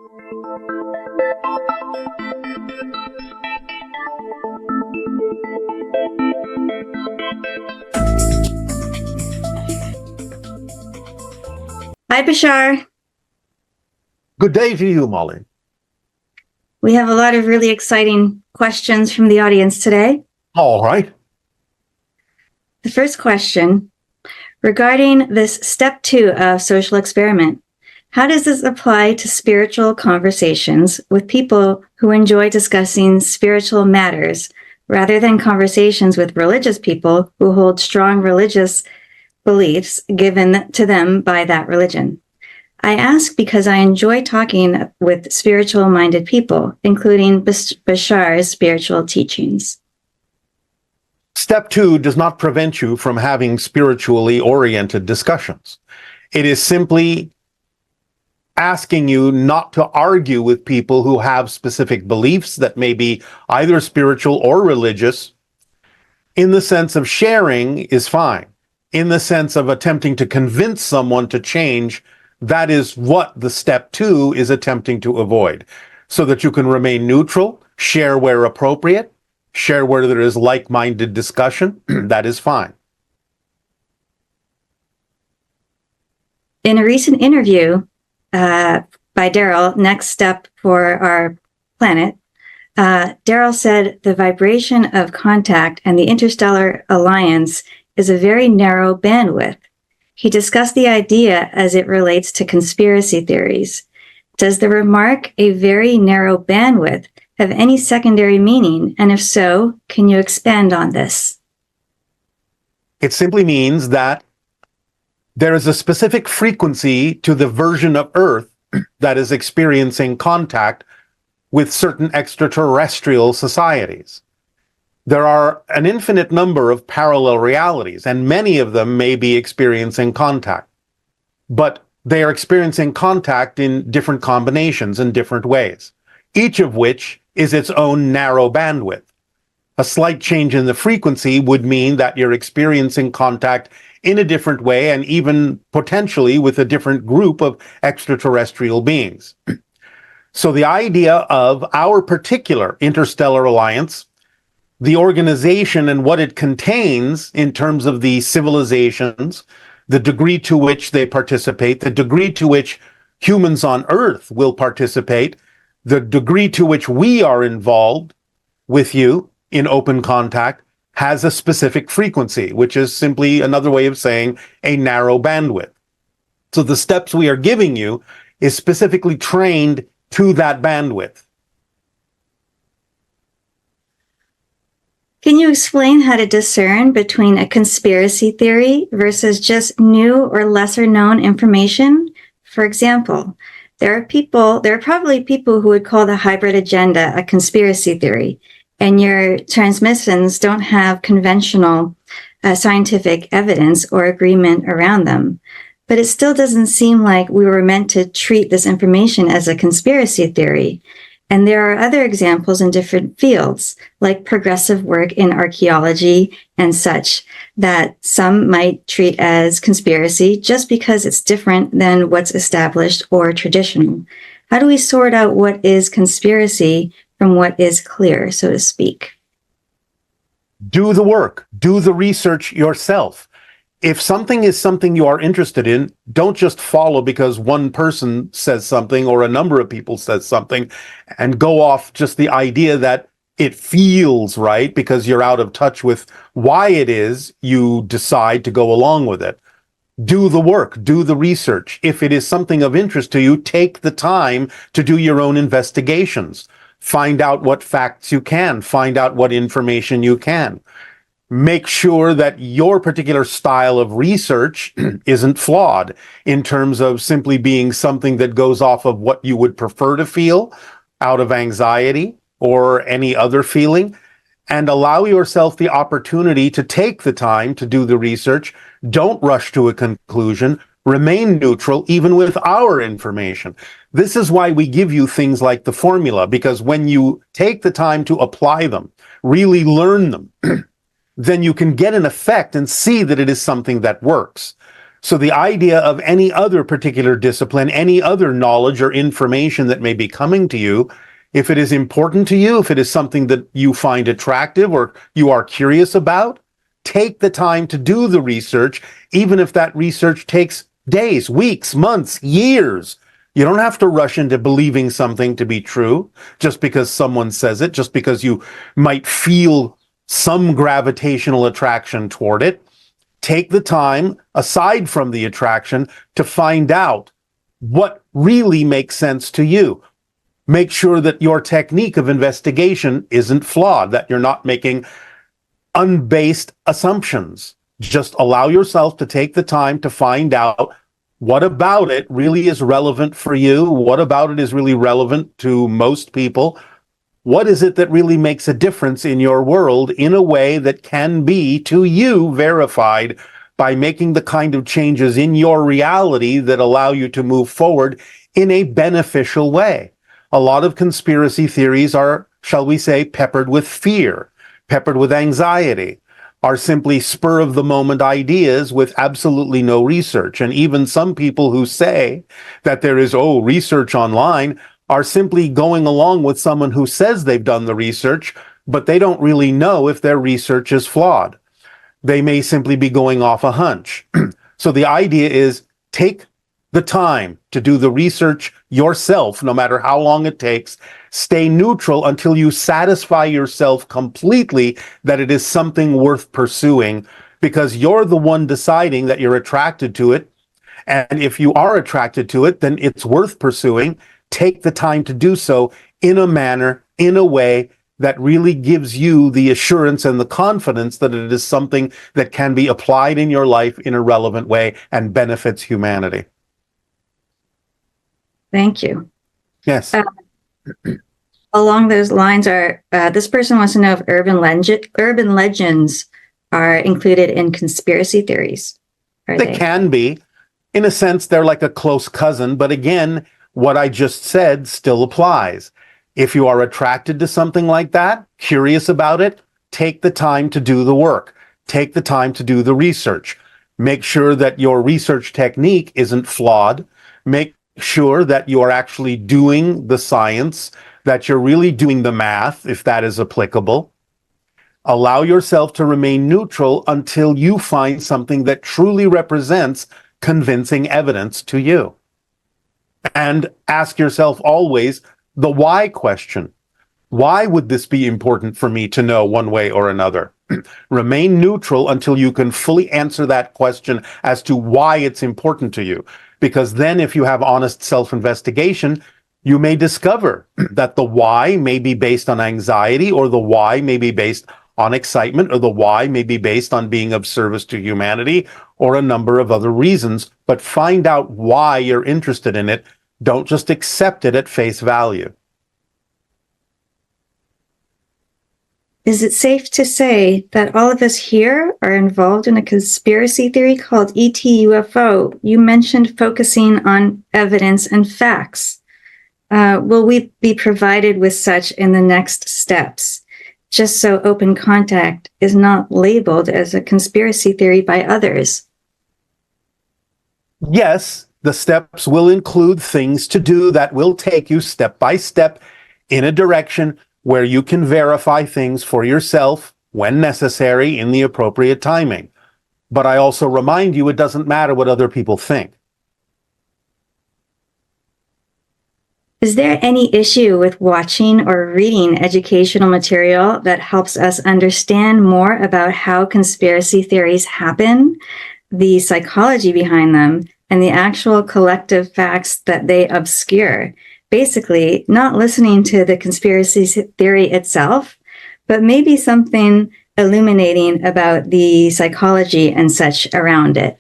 Hi, Bashar. Good day to you, Molly. We have a lot of really exciting questions from the audience today. All right. The first question, regarding this step 2 of social experiment, how does this apply to spiritual conversations with people who enjoy discussing spiritual matters rather than conversations with religious people who hold strong religious beliefs given to them by that religion? I ask because I enjoy talking with spiritual-minded people, including Bashar's spiritual teachings. Step 2 does not prevent you from having spiritually oriented discussions. It is simply asking you not to argue with people who have specific beliefs that may be either spiritual or religious. In the sense of sharing is fine. In the sense of attempting to convince someone to change, that is what the step 2 is attempting to avoid, so that you can remain neutral, share where appropriate, share where there is like-minded discussion. That is fine. In a recent interview by Darryl, Next Step for Our Planet, Darryl said the vibration of contact and the Interstellar Alliance is a very narrow bandwidth. He discussed the idea as it relates to conspiracy theories. Does the remark, a very narrow bandwidth, have any secondary meaning? And if so, can you expand on this? It simply means that there is a specific frequency to the version of Earth that is experiencing contact with certain extraterrestrial societies. There are an infinite number of parallel realities, and many of them may be experiencing contact. But they are experiencing contact in different combinations in different ways, each of which is its own narrow bandwidth. A slight change in the frequency would mean that you're experiencing contact in a different way and even potentially with a different group of extraterrestrial beings. So the idea of our particular Interstellar Alliance, the organization and what it contains in terms of the civilizations, the degree to which they participate, the degree to which humans on Earth will participate, the degree to which we are involved with you in open contact, has a specific frequency, which is simply another way of saying a narrow bandwidth. So the steps we are giving you is specifically trained to that bandwidth. Can you explain how to discern between a conspiracy theory versus just new or lesser known information? For example, there are probably people who would call the hybrid agenda a conspiracy theory, and your transmissions don't have conventional scientific evidence or agreement around them. But it still doesn't seem like we were meant to treat this information as a conspiracy theory. And there are other examples in different fields, like progressive work in archaeology and such, that some might treat as conspiracy just because it's different than what's established or traditional. How do we sort out what is conspiracy from what is clear, so to speak? Do the work, do the research yourself. If something is something you are interested in, don't just follow because one person says something or a number of people says something and go off just the idea that it feels right because you're out of touch with why it is you decide to go along with it. Do the work, do the research. If it is something of interest to you, take the time to do your own investigations. Find out what facts you can, find out what information you can. Make sure that your particular style of research isn't flawed in terms of simply being something that goes off of what you would prefer to feel out of anxiety or any other feeling, and allow yourself the opportunity to take the time to do the research. Don't rush to a conclusion. Remain neutral even with our information. This is why we give you things like the formula, because when you take the time to apply them, really learn them, then you can get an effect and see that it is something that works. So the idea of any other particular discipline, any other knowledge or information that may be coming to you, if it is important to you, if it is something that you find attractive or you are curious about, take the time to do the research, even if that research takes days, weeks, months, years. You don't have to rush into believing something to be true just because someone says it, just because you might feel some gravitational attraction toward it. Take the time, aside from the attraction, to find out what really makes sense to you. Make sure that your technique of investigation isn't flawed, that you're not making unbased assumptions. Just allow yourself to take the time to find out what about it really is relevant for you, what about it is really relevant to most people. What is it that really makes a difference in your world in a way that can be, to you, verified by making the kind of changes in your reality that allow you to move forward in a beneficial way? A lot of conspiracy theories are, shall we say, peppered with fear, peppered with anxiety, are simply spur of the moment ideas with absolutely no research. And even some people who say that there is, research online, are simply going along with someone who says they've done the research, but they don't really know if their research is flawed. They may simply be going off a hunch. So the idea is, take the time to do the research yourself, no matter how long it takes. Stay neutral until you satisfy yourself completely that it is something worth pursuing, because you're the one deciding that you're attracted to it. And if you are attracted to it, then it's worth pursuing. Take the time to do so in a manner, in a way that really gives you the assurance and the confidence that it is something that can be applied in your life in a relevant way and benefits humanity. Thank you. Yes. Along those lines, this person wants to know if urban legends are included in conspiracy theories. They can be. In a sense, they're like a close cousin, but again, what I just said still applies. If you are attracted to something like that, curious about it, take the time to do the work. Take the time to do the research. Make sure that your research technique isn't flawed. Make sure that you are actually doing the science, that you're really doing the math, if that is applicable. Allow yourself to remain neutral until you find something that truly represents convincing evidence to you. And ask yourself always the why question. Why would this be important for me to know one way or another? Remain neutral until you can fully answer that question as to why it's important to you. Because then if you have honest self-investigation, you may discover that the why may be based on anxiety, or the why may be based on excitement, or the why may be based on being of service to humanity, or a number of other reasons. But find out why you're interested in it. Don't just accept it at face value. Is it safe to say that all of us here are involved in a conspiracy theory called ET-UFO? You mentioned focusing on evidence and facts. Will we be provided with such in the next steps, just so open contact is not labeled as a conspiracy theory by others? Yes, the steps will include things to do that will take you step by step in a direction where you can verify things for yourself when necessary in the appropriate timing. But I also remind you, it doesn't matter what other people think. Is there any issue with watching or reading educational material that helps us understand more about how conspiracy theories happen, the psychology behind them, and the actual collective facts that they obscure? Basically, not listening to the conspiracy theory itself, but maybe something illuminating about the psychology and such around it.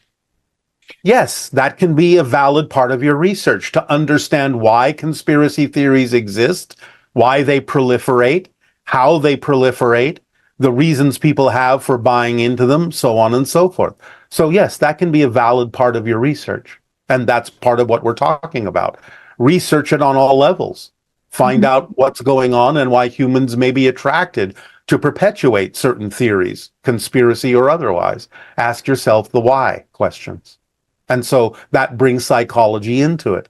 Yes, that can be a valid part of your research, to understand why conspiracy theories exist, why they proliferate, how they proliferate, the reasons people have for buying into them, so on and so forth. So yes, that can be a valid part of your research. And that's part of what we're talking about. Research it on all levels. Find out what's going on and why humans may be attracted to perpetuate certain theories, conspiracy or otherwise. Ask yourself the why questions. And so that brings psychology into it.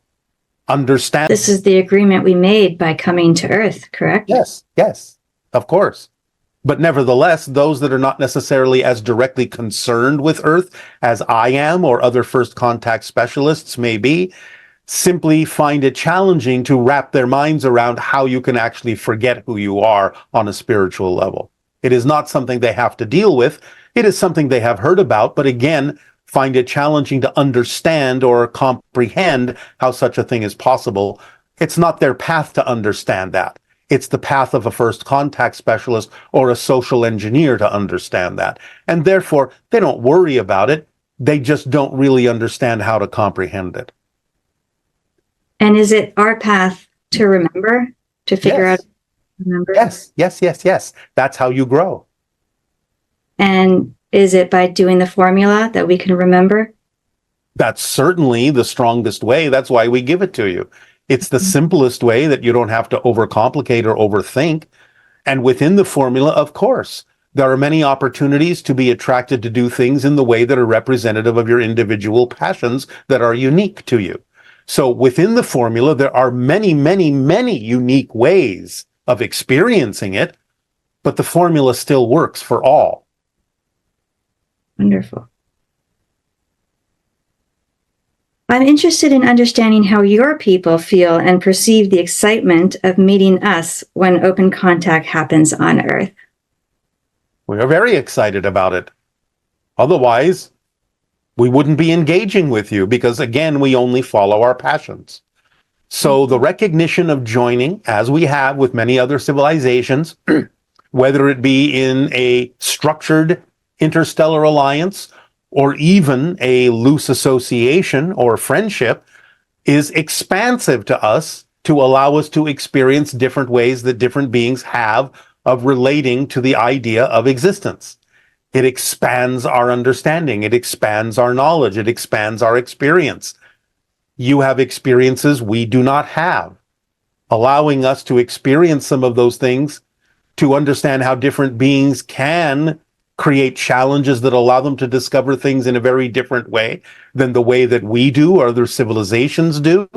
Understand. This is the agreement we made by coming to Earth, correct? Yes, of course. But nevertheless, those that are not necessarily as directly concerned with Earth as I am or other first contact specialists may be, simply find it challenging to wrap their minds around how you can actually forget who you are on a spiritual level. It is not something they have to deal with. It is something they have heard about, but again, find it challenging to understand or comprehend how such a thing is possible. It's not their path to understand that. It's the path of a first contact specialist or a social engineer to understand that. And therefore, they don't worry about it. They just don't really understand how to comprehend it. And is it our path to remember, to figure out? Remember? Yes. That's how you grow. And is it by doing the formula that we can remember? That's certainly the strongest way. That's why we give it to you. It's the simplest way that you don't have to overcomplicate or overthink. And within the formula, of course, there are many opportunities to be attracted to do things in the way that are representative of your individual passions that are unique to you. So within the formula, there are many unique ways of experiencing it, but the formula still works for all. Wonderful. I'm interested in understanding how your people feel and perceive the excitement of meeting us when open contact happens on Earth. We are very excited about it. Otherwise, we wouldn't be engaging with you because, again, we only follow our passions. So the recognition of joining, as we have with many other civilizations, whether it be in a structured interstellar alliance or even a loose association or friendship, is expansive to us to allow us to experience different ways that different beings have of relating to the idea of existence. It expands our understanding. It expands our knowledge. It expands our experience. You have experiences we do not have, allowing us to experience some of those things, to understand how different beings can create challenges that allow them to discover things in a very different way than the way that we do or other civilizations do,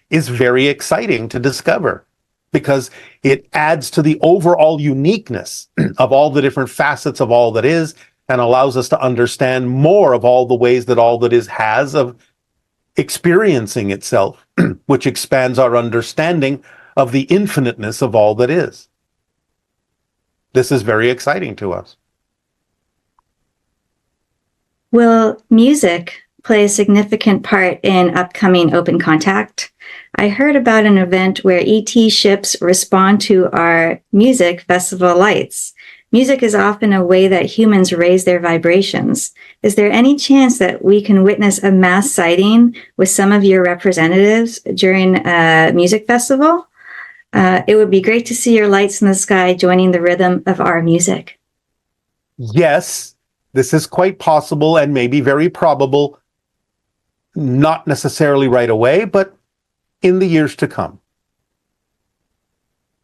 is very exciting to discover, because it adds to the overall uniqueness of all the different facets of all that is, and allows us to understand more of all the ways that all that is has of experiencing itself, which expands our understanding of the infiniteness of all that is. This is very exciting to us. Will music play a significant part in upcoming open contact? I heard about an event where ET ships respond to our music festival lights. Music is often a way that humans raise their vibrations. Is there any chance that we can witness a mass sighting with some of your representatives during a music festival? It would be great to see your lights in the sky joining the rhythm of our music. Yes, this is quite possible and maybe very probable, not necessarily right away, but in the years to come.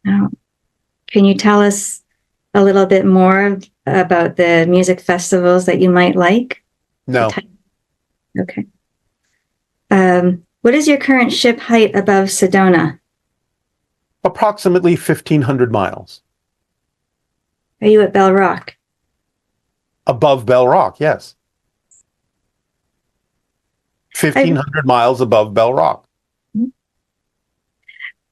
Now, can you tell us a little bit more about the music festivals that you might like? No. Okay. What is your current ship height above Sedona? Approximately 1,500 miles. Are you at Bell Rock? Above Bell Rock, yes. 1,500 miles above Bell Rock.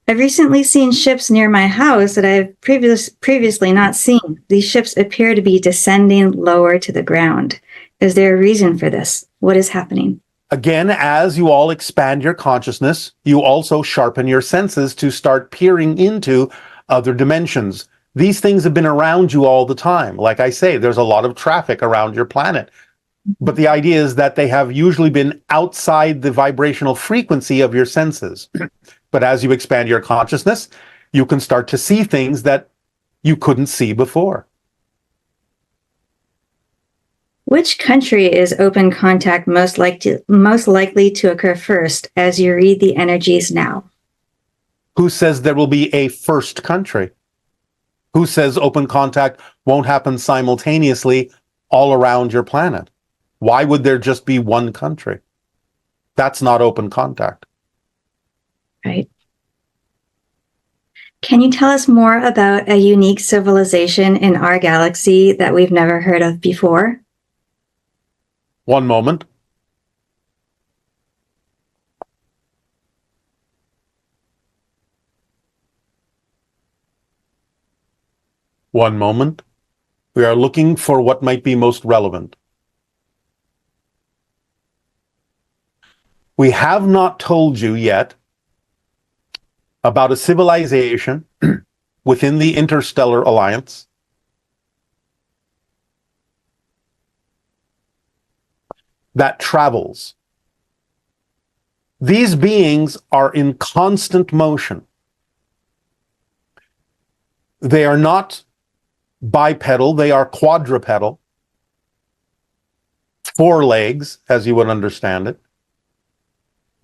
I've recently seen ships near my house that I've previously not seen. These ships appear to be descending lower to the ground. Is there a reason for this? What is happening? Again, as you all expand your consciousness, you also sharpen your senses to start peering into other dimensions. These things have been around you all the time. Like I say, there's a lot of traffic around your planet. But the idea is that they have usually been outside the vibrational frequency of your senses. But as you expand your consciousness, you can start to see things that you couldn't see before. Which country is open contact most likely to occur first as you read the energies now? Who says there will be a first country? Who says open contact won't happen simultaneously all around your planet? Why would there just be one country? That's not open contact. Right. Can you tell us more about a unique civilization in our galaxy that we've never heard of before? One moment. One moment. We are looking for what might be most relevant. We have not told you yet about a civilization within the Interstellar Alliance that travels. These beings are in constant motion. They are not bipedal, they are quadrupedal. 4 legs, as you would understand it.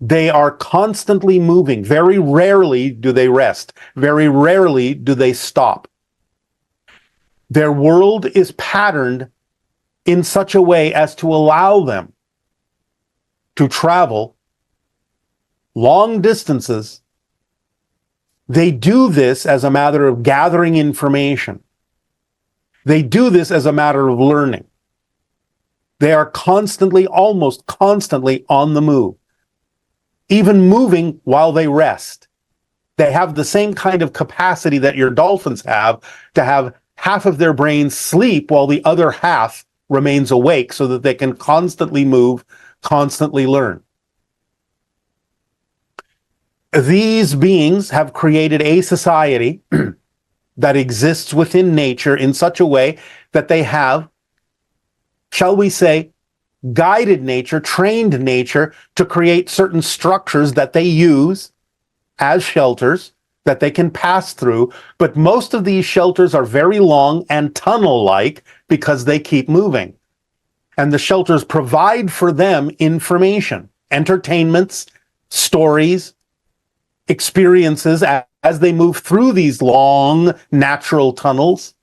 They are constantly moving. Very rarely do they rest. Very rarely do they stop. Their world is patterned in such a way as to allow them to travel long distances. They do this as a matter of gathering information. They do this as a matter of learning. They are constantly, almost constantly on the move, even moving while they rest. They have the same kind of capacity that your dolphins have to have half of their brain sleep while the other half remains awake so that they can constantly move, constantly learn. These beings have created a society that exists within nature in such a way that they have, shall we say, guided nature, trained nature to create certain structures that they use as shelters that they can pass through. But most of these shelters are very long and tunnel-like because they keep moving. And the shelters provide for them information, entertainments, stories, experiences as they move through these long natural tunnels,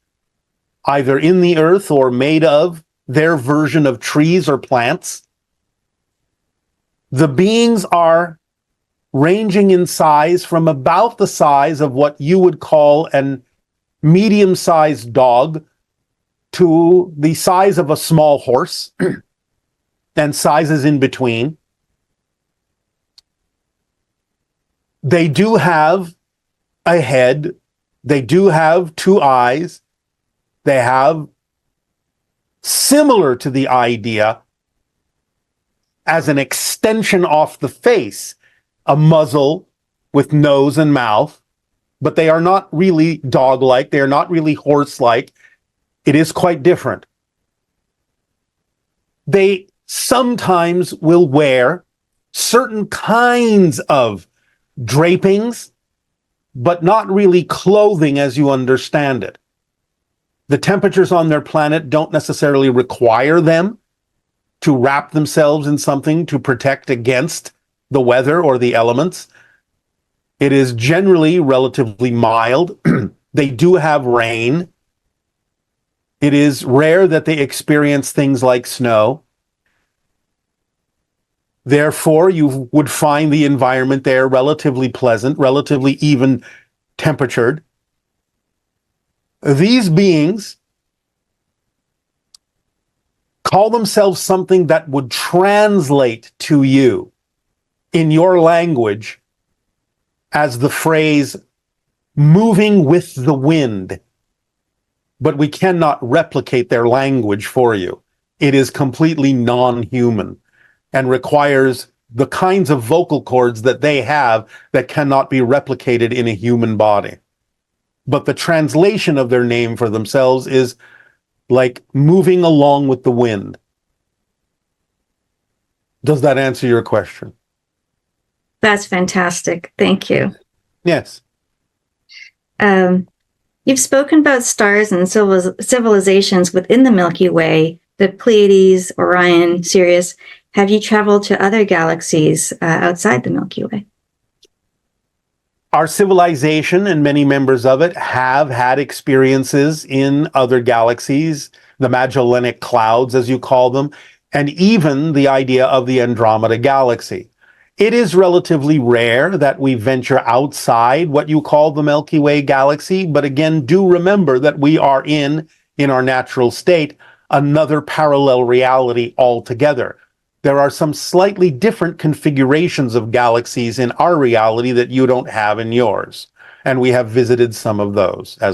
either in the earth or made of their version of trees or plants. The beings are ranging in size from about the size of what you would call an medium-sized dog to the size of a small horse and sizes in between. They do have a head. They do have 2 eyes. They have, similar to the idea, as an extension off the face, a muzzle with nose and mouth, but they are not really dog-like. They are not really horse-like. It is quite different. They sometimes will wear certain kinds of drapings, but not really clothing as you understand it. The temperatures on their planet don't necessarily require them to wrap themselves in something to protect against the weather or the elements. It is generally relatively mild. They do have rain. It is rare that they experience things like snow. Therefore, you would find the environment there relatively pleasant, relatively even temperatured. These beings call themselves something that would translate to you in your language as the phrase moving with the wind. But we cannot replicate their language for you. It is completely non-human and requires the kinds of vocal cords that they have that cannot be replicated in a human body. But the translation of their name for themselves is like moving along with the wind. Does that answer your question? That's fantastic. Thank you. Yes. You've spoken about stars and civilizations within the Milky Way, the Pleiades, Orion, Sirius. Have you traveled to other galaxies outside the Milky Way? Our civilization and many members of it have had experiences in other galaxies, the Magellanic Clouds, as you call them, and even the idea of the Andromeda Galaxy. It is relatively rare that we venture outside what you call the Milky Way galaxy, but again, do remember that we are in our natural state, another parallel reality altogether. There are some slightly different configurations of galaxies in our reality that you don't have in yours, and we have visited some of those as